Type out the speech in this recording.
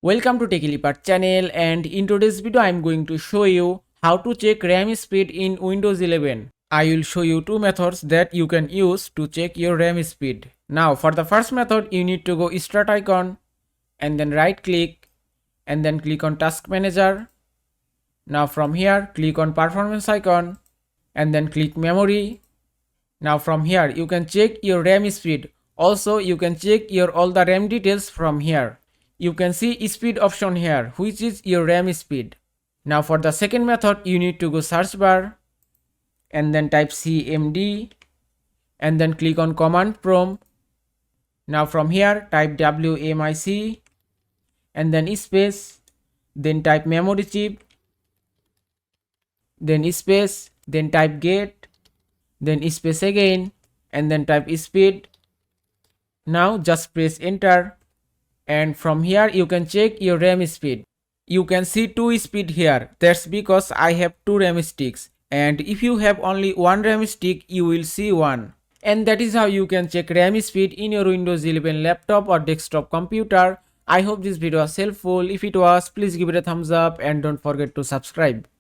Welcome to TechIlipart channel, and in today's video I am going to show you how to check RAM speed in Windows 11. I will show you two methods that you can use to check your RAM speed. Now for the first method you need to go start icon and then right click and then click on task manager. Now from here click on performance icon and then click memory. Now from here you can check your RAM speed. Also you can check your all the RAM details from here. You can see speed option here, which is your RAM speed. Now for the second method you need to go search bar and then type cmd and then click on command prompt. Now from here type wmic and then space, then type memory chip, then space, then type get, then space again and then type speed. Now just press enter and from here you can check your RAM speed. You can see two speed here, that's because I have two RAM sticks, and if you have only one RAM stick you will see one. And that is how you can check RAM speed in your Windows 11 laptop or desktop computer. I hope this video was helpful. If it was, please give it a thumbs up and don't forget to subscribe.